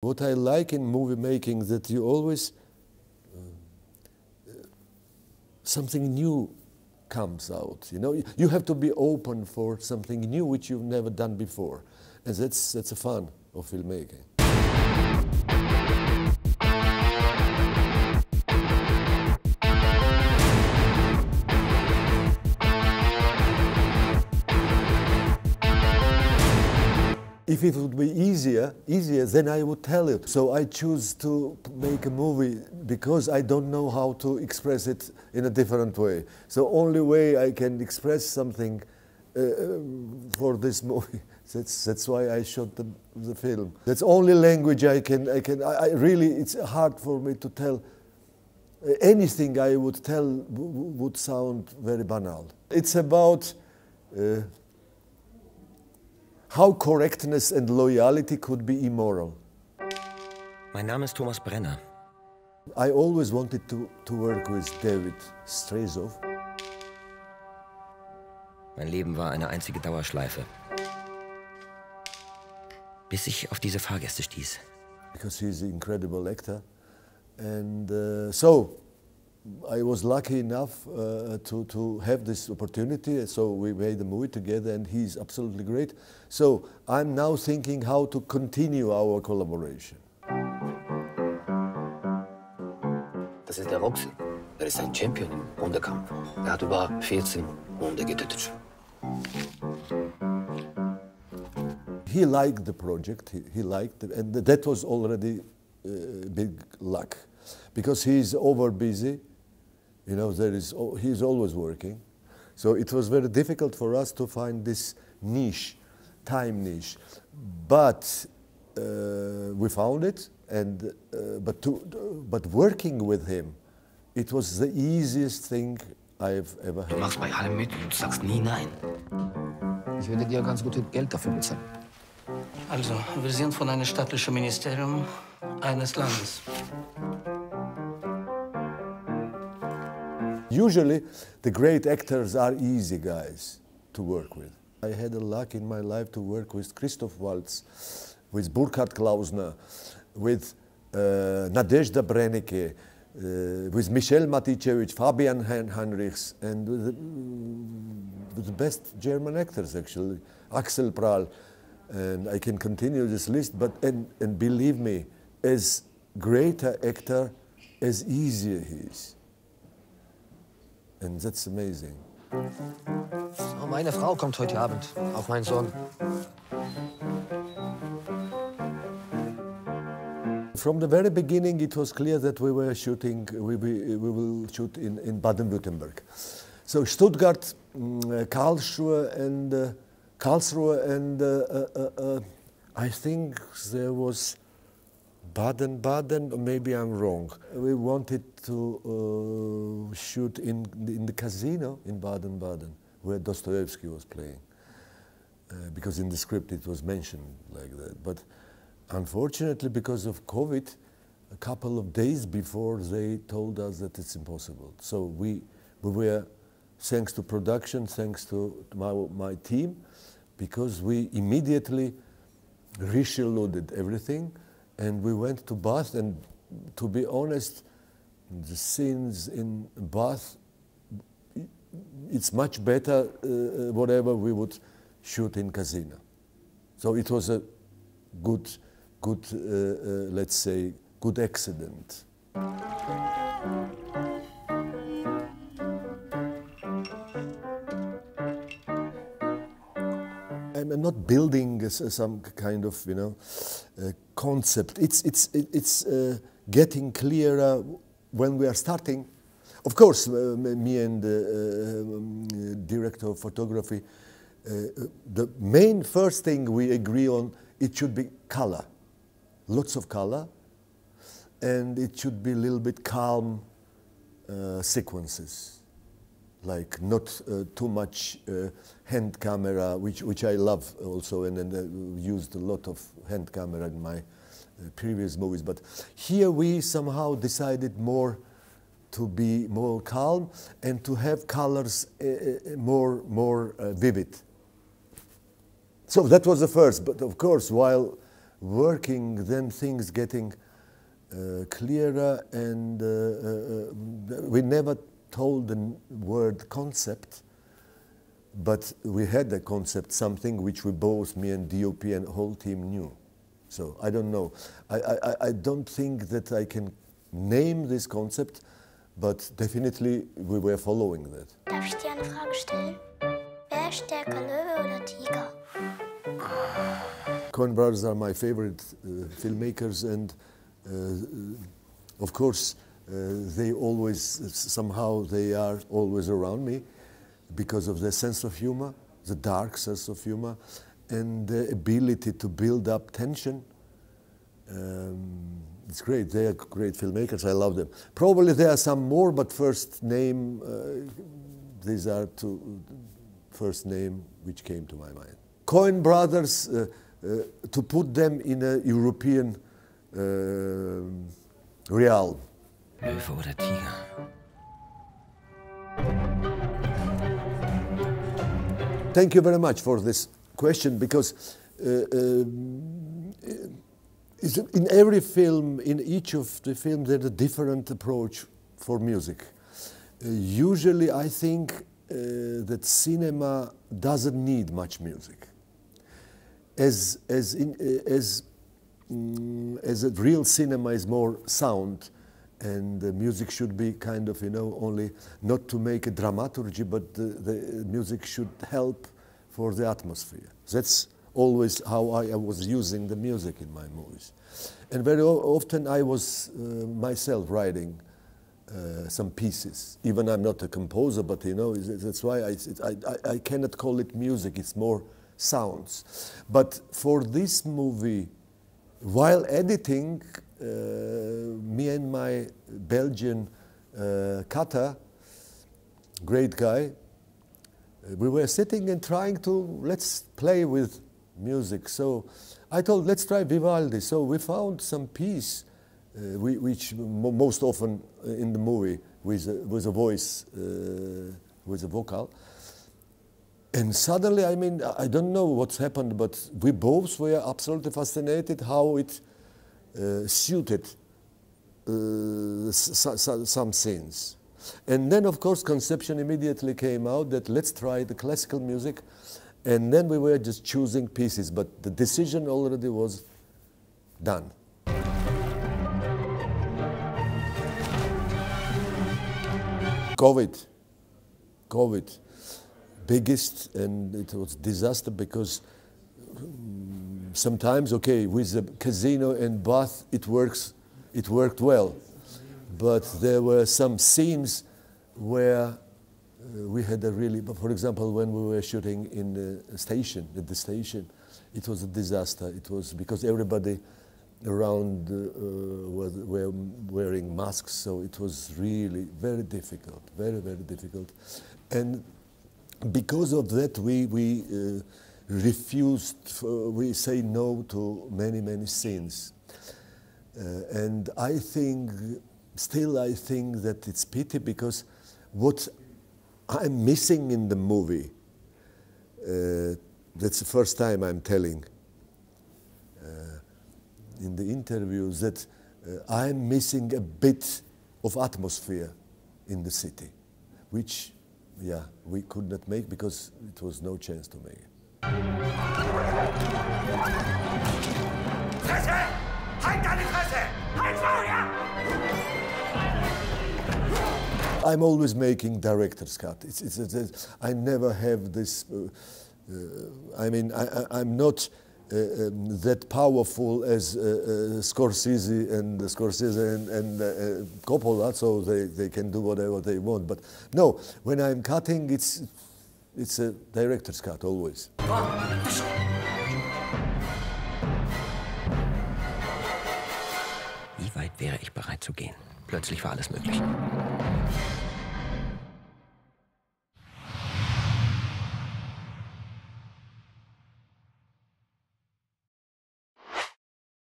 What I like in movie making is that you always, something new comes out. You know, you have to be open for something new which you've never done before. And that's the fun of filmmaking. If it would be easier, then I would tell it. So I choose to make a movie because I don't know how to express it in a different way. So only way I can express something for this movie. That's why I shot the film. That's only language I really, it's hard for me to tell. Anything I would tell would sound very banal. It's about how correctness and loyalty could be immoral. Mein Name ist Thomas Brenner. I always wanted to work with David Strezov. Mein Leben war eine einzige Dauerschleife. Bis ich auf diese Fahrgäste stieß. Because he's an incredible actor. And so I was lucky enough to have this opportunity. So we made the movie together and he's absolutely great. So I'm now thinking how to continue our collaboration. Das ist der Roxy. Er ist ein Champion im Hundekampf. Er hat über 14 Hunde getötet. He liked the project, he liked it, and that was already big luck. Because he's over busy, you know, he's always working. So it was very difficult for us to find this niche, time niche. But we found it, and but working with him, it was the easiest thing I've ever had. Du machst bei allem mit und sagst nie nein. Ich würde dir ganz gut Geld dafür bezahlen. Also, wir sind von einem staatlichen Ministerium eines Landes. Usually, the great actors are easy guys to work with. I had the luck in my life to work with Christoph Waltz, with Burkhard Klausner, with Nadezhda Brennecke, with Michel Matichevich, Fabian Heinrichs, and with the best German actors actually, Axel Prahl. And I can continue this list, but and believe me, as great an actor, as easier he is. And that's amazing. Oh, meine Frau kommt heute Abend, auch mein Sohn. From the very beginning, it was clear that we were shooting, we will shoot in Baden-Württemberg. So Stuttgart, Karlsruhe, and I think there was Baden-Baden, or maybe I'm wrong. We wanted to shoot in the casino in Baden-Baden, where Dostoevsky was playing, because in the script it was mentioned like that. But unfortunately, because of COVID, a couple of days before, they told us that it's impossible. So we were, thanks to production, thanks to my team, because we immediately rescheduled everything, and we went to Bath, and to be honest, the scenes in Bath, it's much better whatever we would shoot in Casino. So it was a good, let's say, good accident. I'm not building some kind of, you know, concept. It's getting clearer when we are starting. Of course, me and the director of photography, the main first thing we agree on, it should be color, lots of color, and it should be a little bit calm sequences. Like not too much hand camera, which I love also, and used a lot of hand camera in my previous movies. But here we somehow decided more to be more calm and to have colors more vivid. So that was the first. But of course, while working, then things getting clearer, and we never told the word concept, but we had a concept, something which we both, me and DOP and whole team knew. So I don't know. I don't think that I can name this concept, but definitely we were following that. Darf ich dir eine Frage stellen? Wer ist stärker, Löwe oder Tiger? Coen brothers are my favorite filmmakers, and of course they always, somehow they are always around me because of their sense of humor, the dark sense of humor, and the ability to build up tension. It's great. They are great filmmakers. I love them. Probably there are some more, but first name, these are two first name which came to my mind. Coen brothers, to put them in a European realm. Löwe oder Tiger? Thank you very much for this question, because in every film, in each of the films, there's a different approach for music. Usually, I think that cinema doesn't need much music. As a real cinema is more sound, and the music should be kind of, only not to make a dramaturgy, but the music should help for the atmosphere. That's always how I was using the music in my movies. And very often I was myself writing some pieces. Even I'm not a composer, but that's why I cannot call it music, it's more sounds. But for this movie, while editing, me and my Belgian cutter, great guy, we were sitting and trying to, let's play with music. So I told, let's try Vivaldi. So we found some piece, which most often in the movie with a voice, with a vocal. And suddenly, I don't know what's happened, but we both were absolutely fascinated how it suited some scenes. And then, of course, conception immediately came out that let's try the classical music. And then we were just choosing pieces, but the decision already was done. COVID. Biggest, and it was disaster because sometimes, okay, with the casino and bath, it worked well. But there were some scenes where we had a really, for example, when we were shooting in the station, at the station, it was a disaster. It was because everybody around were wearing masks, so it was really very difficult, very, very difficult. And because of that, we refused, we say no to many, many scenes. And I think, still I think that it's pity, because what I'm missing in the movie, that's the first time I'm telling in the interviews, that I'm missing a bit of atmosphere in the city, which, yeah, we could not make because it was no chance to make it. Fresse! Halt deine Fresse! Halt Maul, ja! I'm always making director's cut. I never have this. I'm not that powerful as Scorsese and Coppola, so they can do whatever they want. But no, when I'm cutting, it's a director's cut always. Wie weit wäre ich bereit zu gehen? Plötzlich war alles möglich.